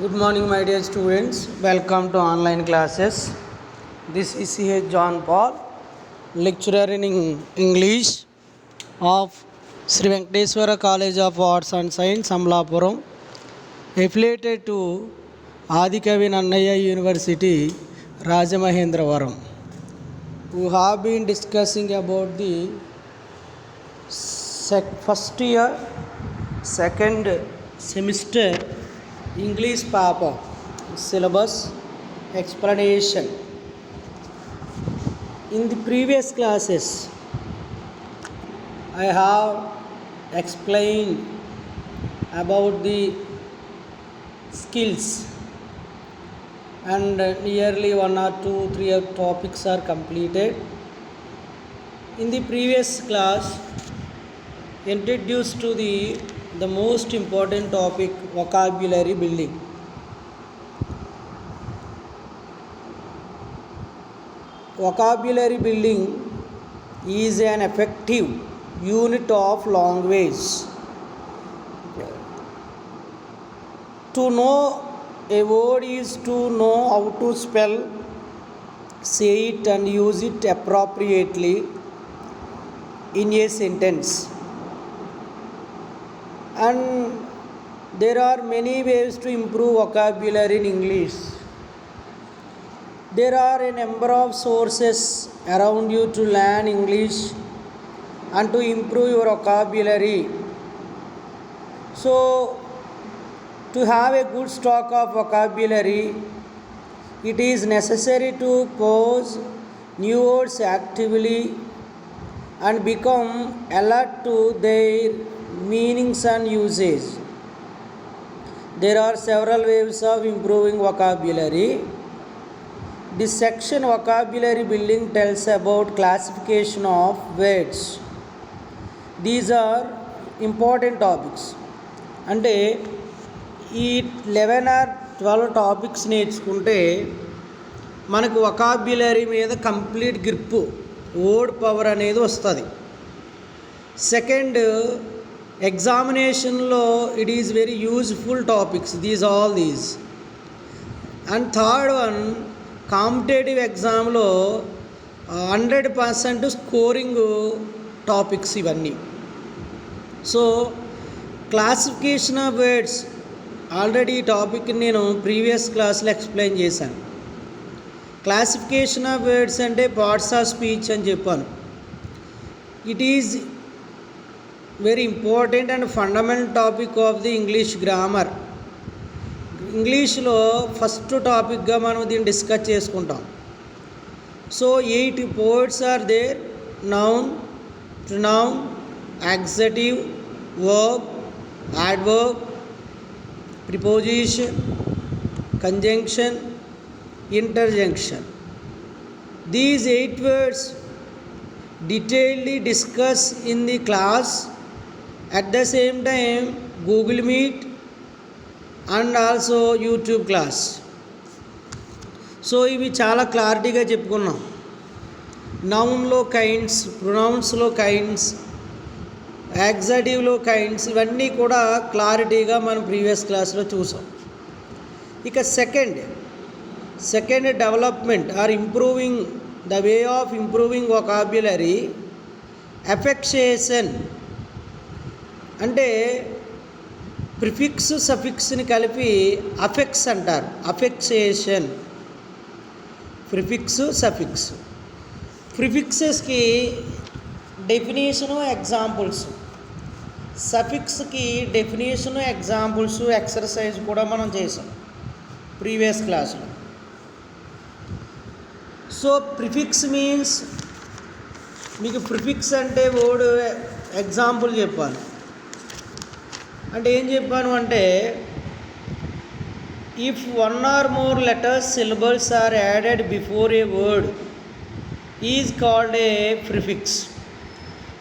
Good morning, my dear students. Welcome to online classes. This is C.H. John Paul, lecturer in English of Sri Venkateswara College of Arts and Science, Amlapuram, affiliated to Adikavi Nannaya University, Rajamahendravaram. We have been discussing about the first year, second semester English paper syllabus explanation. In the previous classes I have explained about the skills, and nearly 1 or 2 3 topics are completed. In the previous class introduced to the most important topic, vocabulary building. Vocabulary building is an effective unit of language. To know a word is to know how to spell, say it and use it appropriately in a sentence. And there are many ways to improve vocabulary in English. There are a number of sources around you to learn English and to improve your vocabulary. So, to have a good stock of vocabulary, it is necessary to pause new words actively and become alert to their meanings and usage. There are several ways of improving vocabulary. This section, vocabulary building, tells about classification of words. These are important topics. అంటే ఈ 11 or 12 topics నేర్చుకుంటే మనకు vocabulary మీద complete grip, word power అనేది వస్తుంది. Second, ఎగ్జామినేషన్లో it is very useful topics, these. And third one, competitive ఎగ్జామ్లో 100% scoring topics ఇవన్నీ. So classification of words, already ఈ టాపిక్ నేను ప్రీవియస్ క్లాస్లో ఎక్స్ప్లెయిన్ చేశాను. క్లాసిఫికేషన్ ఆఫ్ వర్డ్స్ అంటే పార్ట్స్ ఆఫ్ స్పీచ్ అని చెప్పాను. It is very important and fundamental topic of the English grammar. ఇంగ్లీష్లో ఫస్ట్ టాపిక్గా మనం దీన్ని డిస్కస్ చేసుకుంటాం. So 8 words are there: noun, pronoun, adjective, verb, adverb, preposition, conjunction, interjunction. These 8 words detailedly discussed in the class. At the same time, Google Meet and also YouTube class. So ఇవి చాలా క్లారిటీగా చెప్పుకున్నాం. నౌన్లో kinds, ప్రొనౌన్స్లో kinds, యాక్సెటివ్లో kinds, ఇవన్నీ కూడా క్లారిటీగా మనం ప్రీవియస్ క్లాస్లో చూసాం. ఇక second development or improving the way of improving vocabulary, affixation. అంటే ప్రిఫిక్స్ సఫిక్స్ని కలిపి అఫెక్స్ అంటారు. Affixation, prefix suffix. ప్రిఫిక్సెస్కి డెఫినేషను, ఎగ్జాంపుల్స్. సఫిక్స్కి డెఫినేషను, ఎగ్జాంపుల్స్, ఎక్సర్సైజ్ కూడా మనం చేసాం ప్రీవియస్ క్లాస్లో. సో ప్రిఫిక్స్ మీన్స్, మీకు ప్రిఫిక్స్ అంటే వర్డ్ ఎగ్జాంపుల్ చెప్పాను. అంటే ఏం చెప్పాను అంటే, if 1 or more letters, syllables are added before a word is called a prefix.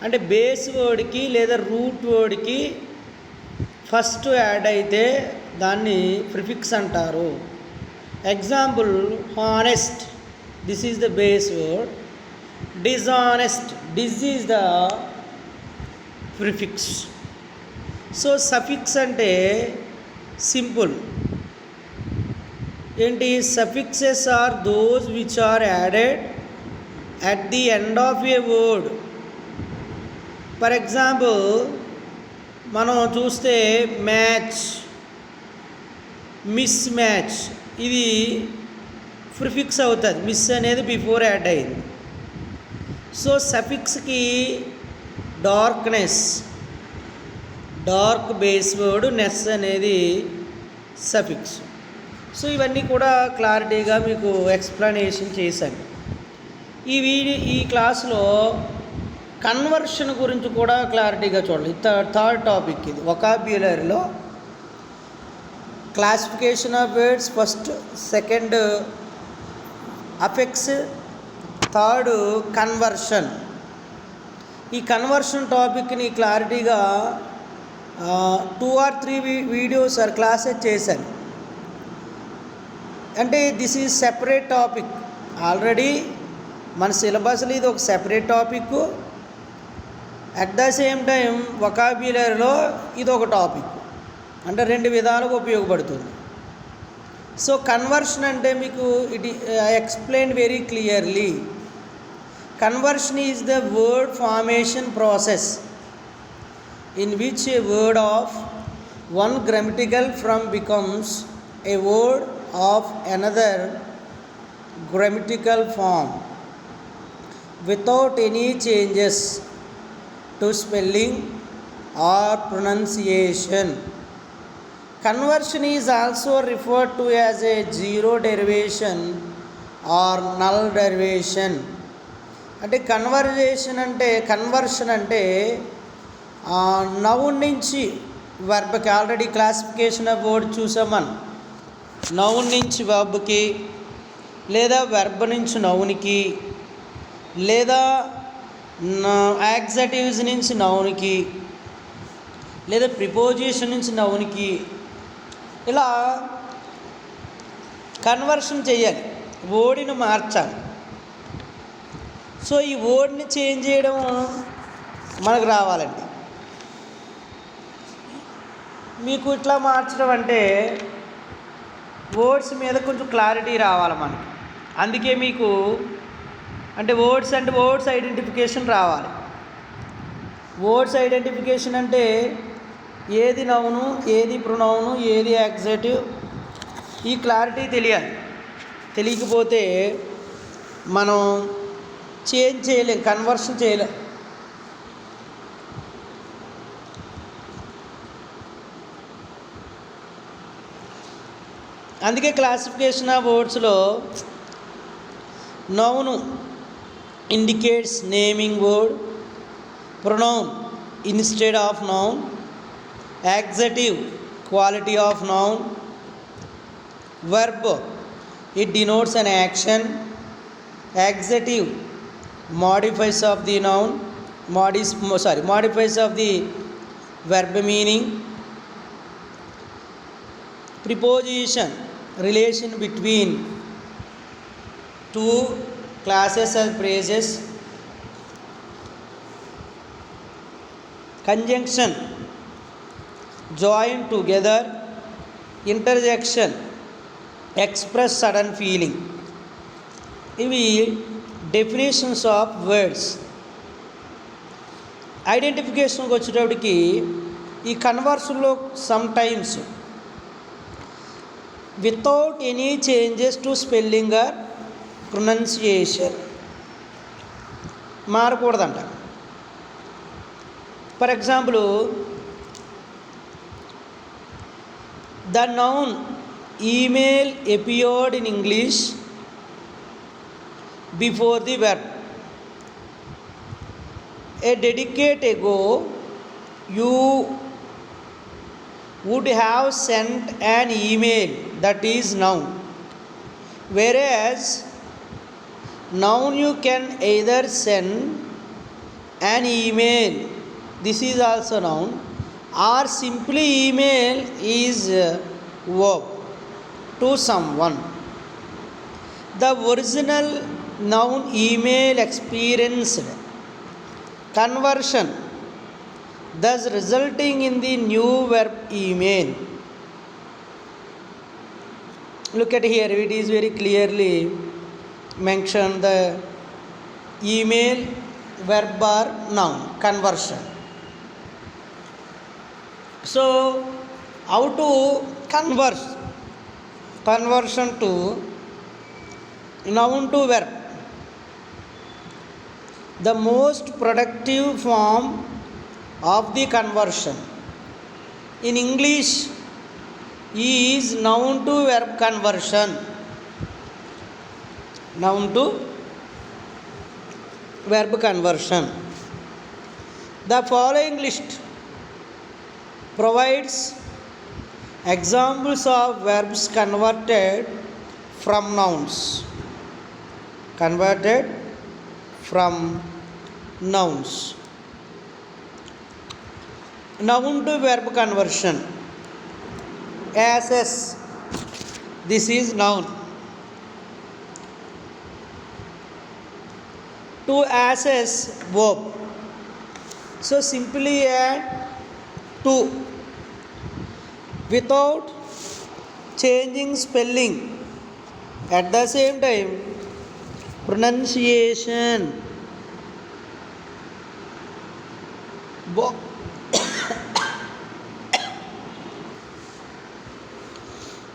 అంటే బేస్ వర్డ్కి లేదా రూట్ వర్డ్కి ఫస్ట్ యాడ్ అయితే దాన్ని ప్రిఫిక్స్ అంటారు. Example, honest, this is the base word. Dishonest, dis is the prefix. So suffix అంటే simple, ఏంటి suffixes are those which are added at the end of a word. For example మనం చూస్తే match, mismatch, ఇది prefix అవుతుంది. Mis అనేది before add అయింది. So సఫిక్స్కి darkness, dark base word, Nes అనేది సఫిక్స్. సో ఇవన్నీ కూడా క్లారిటీగా మీకు ఎక్స్ప్లెనేషన్ చేశాను. ఈ క్లాస్లో కన్వర్షన్ గురించి కూడా క్లారిటీగా చూడాలి. థర్డ్ టాపిక్ ఇది. వొకాబ్యులరీలో classification of words, first, second affix, third conversion. ఈ కన్వర్షన్ టాపిక్ని క్లారిటీగా 2 or 3 వీడియోస్ ఆర్ క్లాసెస్ చేశాను. అంటే this is separate topic. Already మన సిలబస్లో ఇది ఒక separate topic. At the same time వొకాబ్యులరీలో ఇది ఒక టాపిక్. అంటే 2 విధాలుగా ఉపయోగపడుతుంది. సో కన్వర్షన్ అంటే మీకు it explain very clearly. Conversion is the word formation process in which A word of one grammatical form becomes a word of another grammatical form without any changes to spelling or pronunciation. Conversion is also referred to as a zero derivation or null derivation. అంటే conversion అంటే noun నుంచి వర్బ్కి, already classification of word చూసాం మనం. Noun నుంచి వర్బ్కి, లేదా verb నుంచి నౌన్కి, లేదా యాక్సటివ్స్ నుంచి నౌన్కి, లేదా ప్రిపోజిషన్ నుంచి నౌన్కి, ఇలా కన్వర్షన్ చేయాలి, వర్డ్ని మార్చాలి. సో ఈ వర్డ్ని చేంజ్ చేయడం మనకు రావాలండి. మీకు ఇట్లా మార్చడం అంటే వర్డ్స్ మీద కొంచెం క్లారిటీ రావాలి మనకి. అందుకే మీకు అంటే వర్డ్స్ ఐడెంటిఫికేషన్ రావాలి. వర్డ్స్ ఐడెంటిఫికేషన్ అంటే ఏది నౌను, ఏది ప్రొనౌను, ఏది యాక్సెటివ్, ఈ క్లారిటీ తెలియాలి. తెలియకపోతే మనం చేంజ్ చేయలేం, కన్వర్షన్ చేయలేం. అందుకే క్లాసిఫికేషన్ ఆఫ్ వర్డ్స్లో noun indicates naming word, pronoun instead of noun, adjective quality of noun, verb it denotes an action, adjective modifies of the noun, modifies of the verb meaning, preposition relation between two classes of phrases, conjunction join together, interjection express sudden feeling. ఇవి definitions of words. ఐడెంటిఫికేషన్కి వచ్చేటప్పటికి ఈ కన్వర్షన్లో sometimes without any changes to spelling or pronunciation మారకూడదంట. For example, the noun email appeared in English before the verb. A decade ago, you would have sent an email, that is noun. Whereas noun you can either send an email, this is also noun, or simply email is verb to someone. The original noun email experienced conversion, thus resulting in the new verb email. Look at here, it is very clearly mentioned the email verb or noun conversion. So how to conversion to noun to verb? The most productive form of the conversion in English is noun to verb conversion. Noun to verb conversion. The following list provides examples of verbs converted from nouns. Converted from nouns. Noun to verb conversion. Assess. This is noun. To assess, verb. So simply add to without changing spelling. At the same time, pronunciation.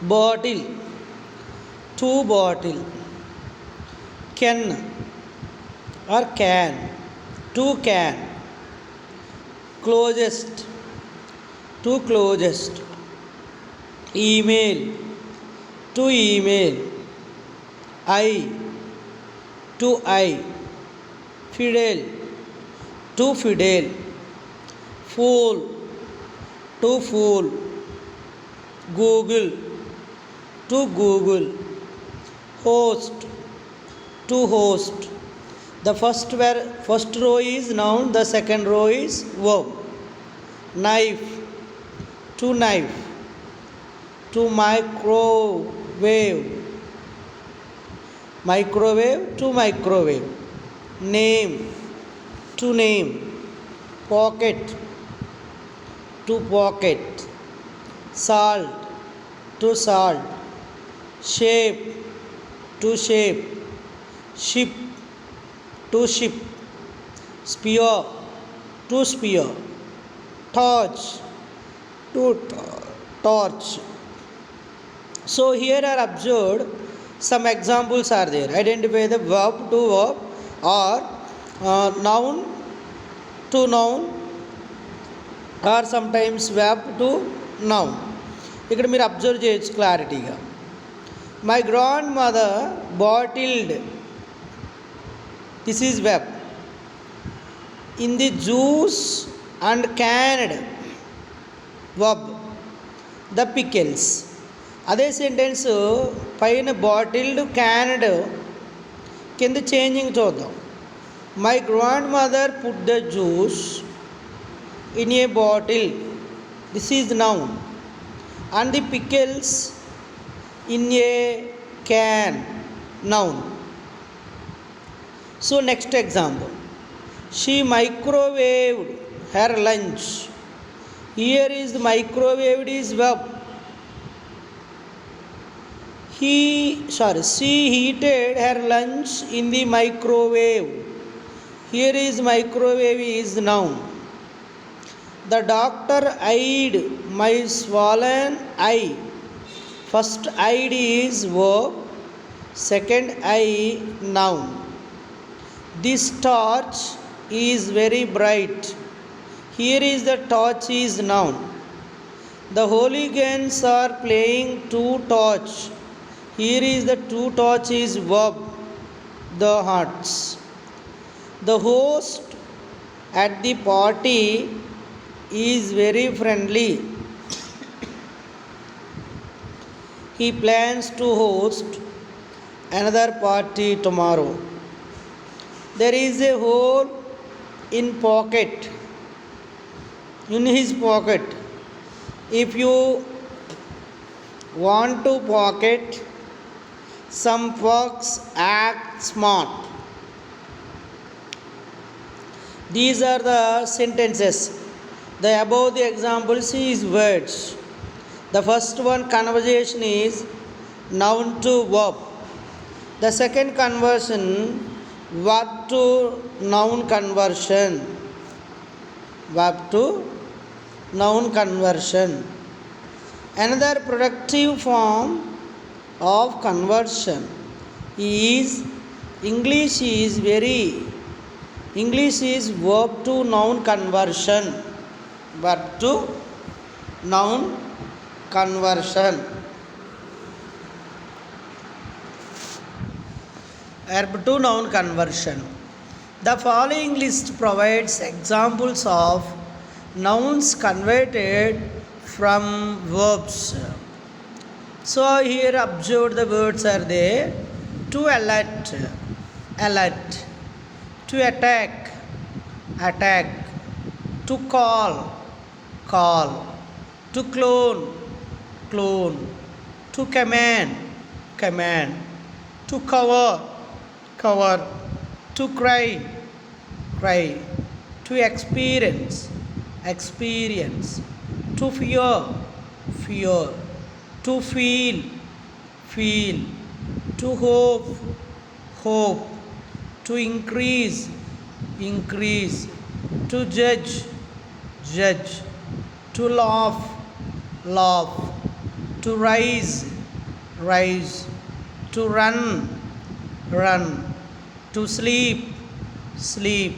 Bottle, to bottle. Can or can, to can. Closest, to closest. Email, to email. I, to I. Fidel, to fidel. Fool, to fool. Google, to Google. Host, to host. The first row is noun, the second row is verb. Knife, to knife. To microwave, microwave, to microwave. Name, to name. Pocket, to pocket. Salt, to salt. Shape, to shape. Ship, to ship. Spear, to spear. Torch, to torch. So here are observed some examples are there. Identify the verb to verb or noun to noun or sometimes verb to noun. ఇక్కడ మీరు observe చేయొచ్చు క్లారిటీగా. My grand mother bottled, this is web. In the juice and canned, web. The pickles. అదే sentence పైన bottled canned కింద changing చూద్దాం. My grand mother put the juice in a bottle, this is noun. And the pickles in a can, noun. So next example, she microwaved her lunch. Here is the microwaved is verb. She heated her lunch in the microwave. Here is microwave is noun. The doctor eyed my swollen eye. First eyed is verb, second eye noun. This torch is very bright. Here is the torch is noun. The hooligans are playing two torch. Here is the two torch is verb, the hearts. The host at the party is very friendly. He plans to host another party tomorrow. There is a hole in pocket, in his pocket. If you want to pocket, some folks act smart. These are the sentences. The above the examples is words. The first one conversation is noun to verb. The second conversion, verb to noun conversion. Verb to noun conversion. Another productive form of conversion is English is verb to noun conversion. Verb to noun conversion. Verb to noun conversion. The following list provides examples of nouns converted from verbs. So here observe the words are there. To alert, alert. To attack, attack. To call, call. To clone, clone. To command, command. To cover, cover. To cry, cry. To experience, experience. To fear, fear. To feel, feel. To hope, hope. To increase, increase. To judge, judge. To laugh, laugh. To rise, rise. To run, run. To sleep, sleep.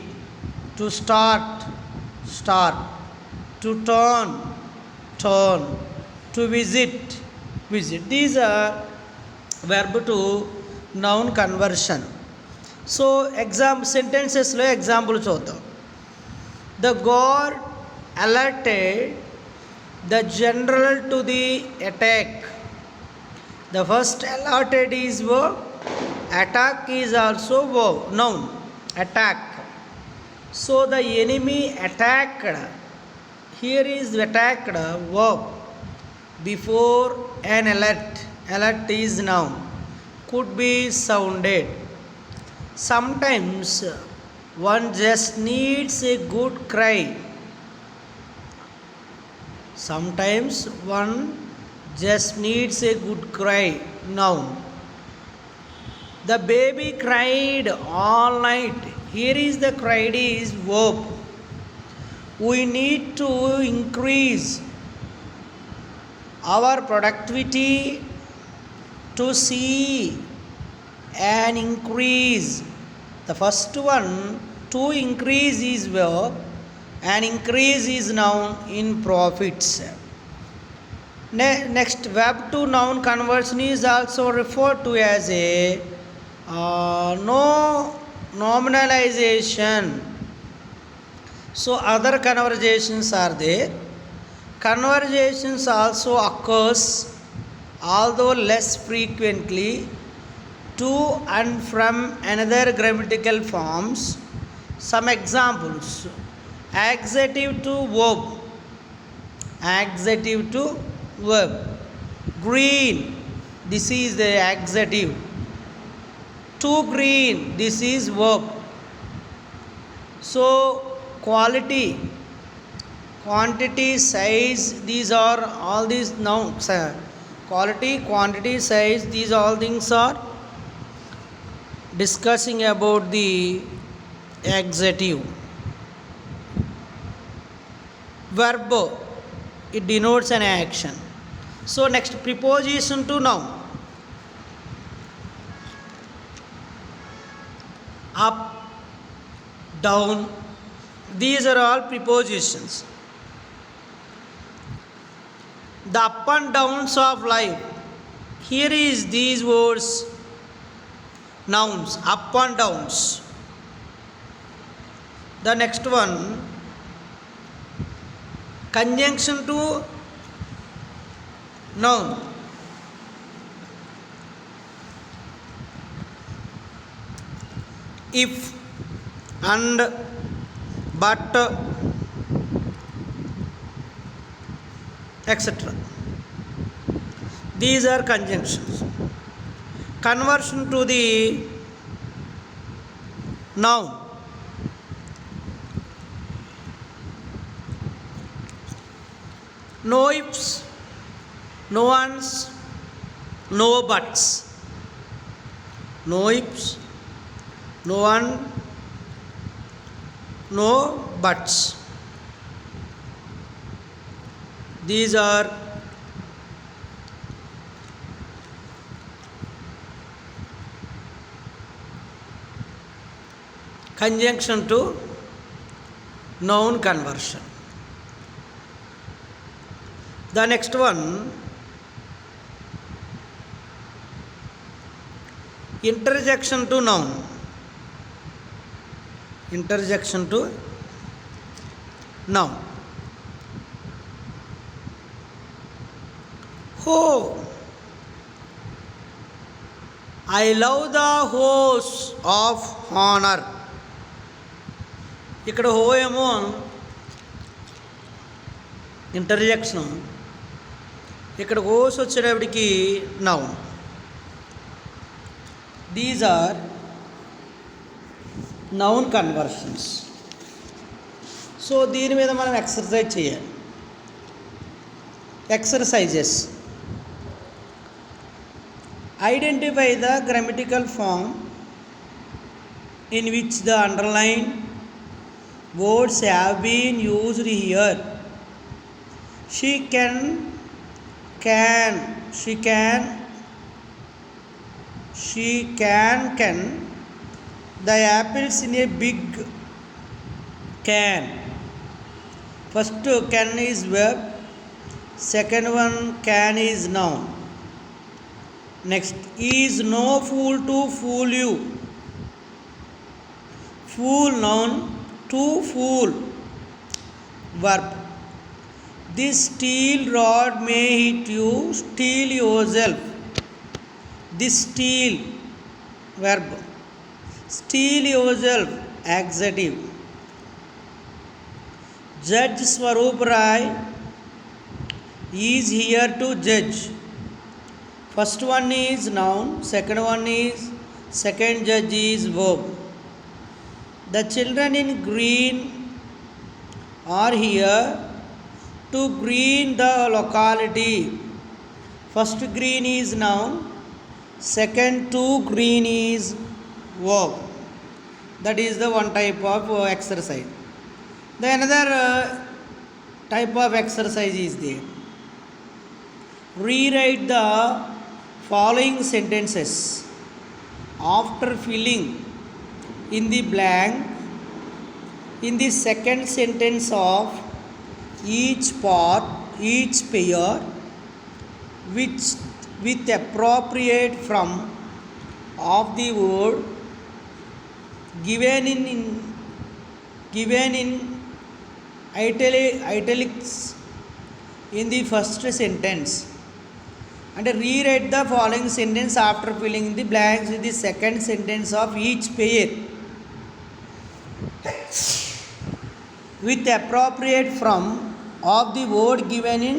To start, start. To turn, turn. To visit, visit. These are verb to noun conversion. So sentences lo example చూద్దాం. The god alerted the general to the attack. The first alerted is verb. Attack is also verb, noun. Attack. So the enemy attacked. Here is attacked verb. Before an alert. Alert is noun. Could be sounded. Sometimes one just needs a good cry. Sometimes one just needs a good cry. Noun. The baby cried all night. Here is the cried is verb. We need to increase our productivity to see an increase. The first one, to increase is verb, and increase is noun in profits. Next, verb to noun conversion is also referred to as a no nominalization. So other conversations are there. Conversations also occurs, although less frequently, to and from another grammatical forms. Some examples: adjective to verb, adjective to verb. Green, this is the adjective. Too green, this is verb. So quality, quantity, size, these are all these nouns. Quality, quantity, size, these all things are discussing about the adjective. Verb, it denotes an action. So next, preposition to noun. Up, down, these are all prepositions. The up and downs of life. Here is these words, nouns, up and downs. The next one, conjunction to noun. If, and, but, etc. These are conjunctions. Conversion to the noun. No ifs, no ones, no buts, no ifs, no one, no buts. These are conjunction to noun conversion. The next one, interjection to noun. Interjection to noun. Oh, I love the horse of honor. ఇక్కడ హో ఏమో interjection, ఇక్కడ హోస్ వచ్చేటప్పటికి noun. These are noun conversions. So దీని మీద మనం exercise చేయాలి. Exercises: identify the grammatical form in which the underlined words have been used here. She can, she can the apples in a big can. First can is verb, second one can is noun. Next, is no fool to fool you. Fool noun, to fool verb. This steel rod may hit you, steel yourself. This steel verb, steel yourself adjective. Judge Swaroop Rai is here to judge. First one is noun, second one is, second judge is verb. The children in green are here to green the locality. First green is noun, second to green is verb. That is the one type of exercise. The another type of exercise is there. Rewrite the following sentences after filling in the blank in the second sentence of each part, each pair, which with appropriate from of the word given in italics in the first sentence, and rewrite the following sentence after filling in the blanks with the second sentence of each pair with appropriate from of the word given in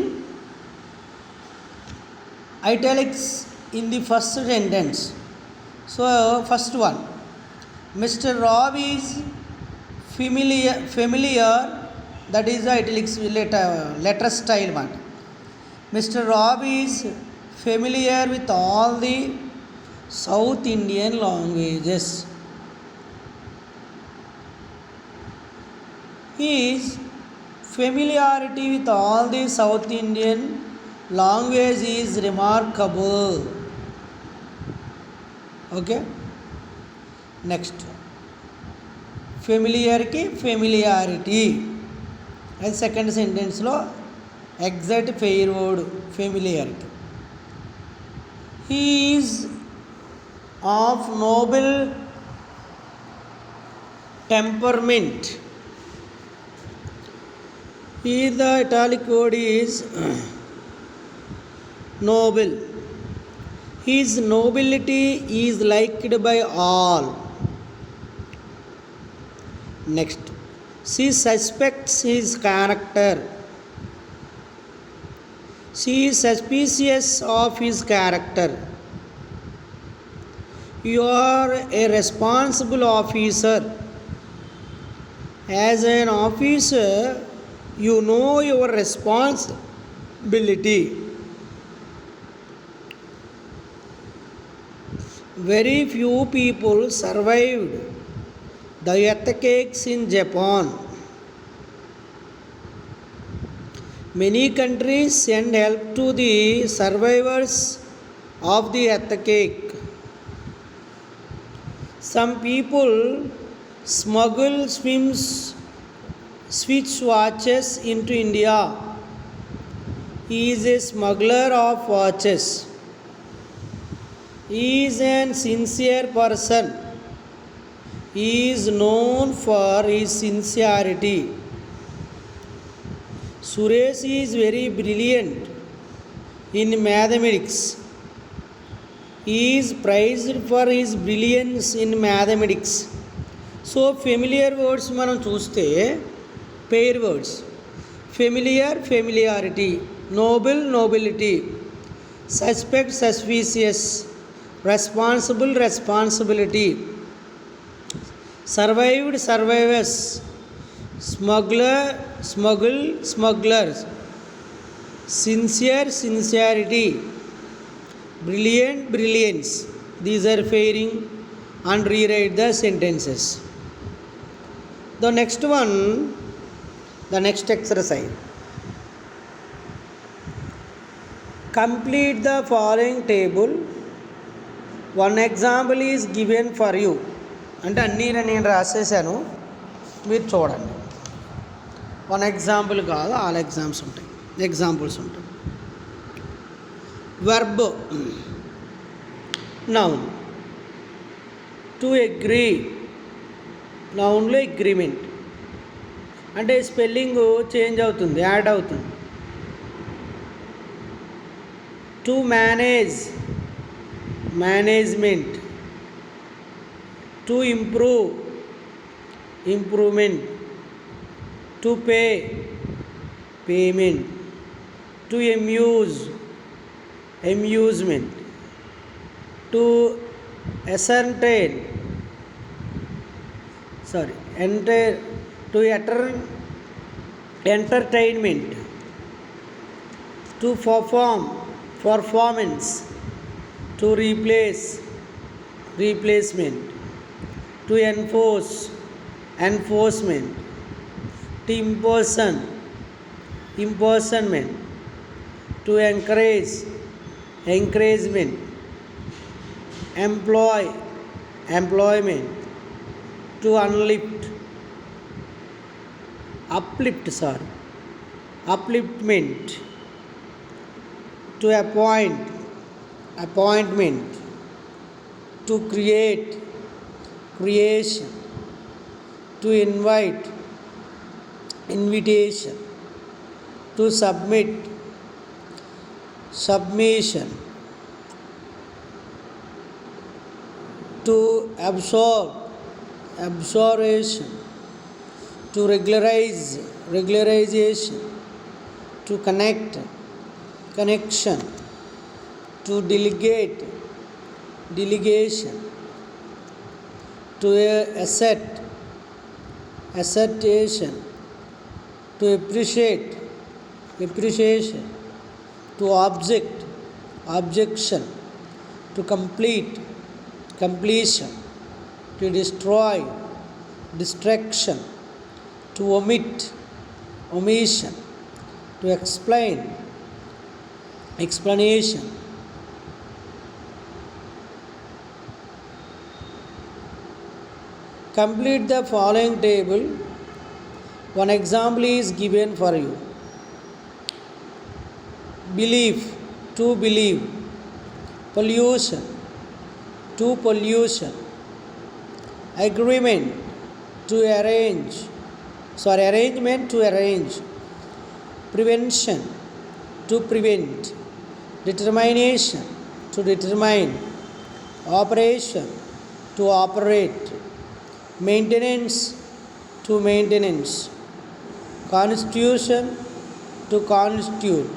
italics in the first sentence. So first one, Mr. Rob is familiar, that is the italics letter style one. Mr. Rob is familiar with all the South Indian languages. His familiarity with all the South Indian language is remarkable. Okay. Next, familiar ki familiarity. And second sentence lo exact pair word familiarity. He is of noble temperament. Here the italic word is noble. His nobility is liked by all. Next, she suspects his character. She is suspicious of his character. You are a responsible officer. As an officer, you know your responsibility. Very few people survived the earthquakes in Japan. Many countries send help to the survivors of the earthquake. Some people smuggle switch watches into India. He is a smuggler of watches. He is an sincere person. He is known for his sincerity. Suresh is very brilliant in mathematics. He is prized for his brilliance in mathematics. So familiar words మనం చూస్తే pair words. Familiar, familiarity. Noble, nobility. Suspect, suspicious. Responsible, responsibility. Survived, survivors. Smuggler, smuggle, smugglers. Sincere, sincerity. Brilliant, brilliance. These are pairing and rewrite the sentences. The next one, the next exercise. Complete the following table. One example is given for you. అంటే అన్నీ నేను రాసేసాను, మీరు చూడండి. One example కాదు, all examples ఉంటాయి. Verb, noun. To agree, నౌన్లో agreement. అంటే స్పెల్లింగ్ చేంజ్ అవుతుంది, యాడ్ అవుతుంది. To manage, management. To improve, improvement. To pay, payment. To amuse, amusement. To ascertain, to entertainment. To perform, performance. To replace, replacement. To enforce, enforcement. To imperson, impersonment. To encourage, encouragement. Employ, employment. To upliftment. To appoint, appointment. To create, creation. To invite, invitation. To submit, submission. To absorb, absorption. To regularize, regularization. To connect, connection. To delegate, delegation. To assert, assertion. To appreciate, appreciation. To object, objection. To complete, completion. To destroy, destruction. To omit, omission. To explain, explanation. Complete the following table. One example is given for you. Belief, to believe. Pollution, to pollution. Agreement, to arrange. Arrangement, to arrange. Prevention, to prevent. Determination, to determine. Operation, to operate. Maintenance, to maintenance. Constitution, to constitute.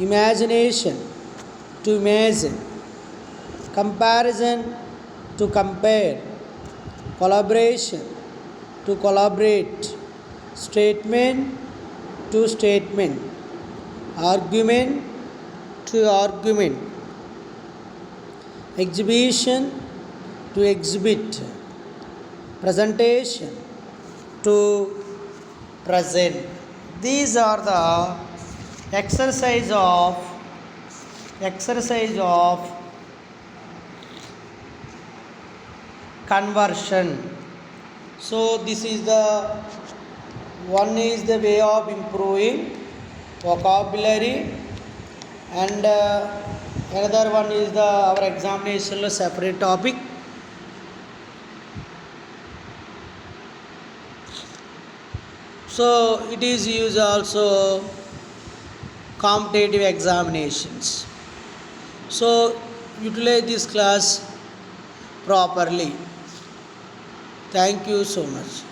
Imagination, to imagine. Comparison, to compare. Collaboration, to collaborate. Statement, to statement. Argument, to argument. exhibition, to exhibit, presentation, to present. These are the exercise of conversion. So this is the one is the way of improving vocabulary, and another one is the our examination separate topic. So it is used also competitive examinations. So utilize this class properly. Thank you so much.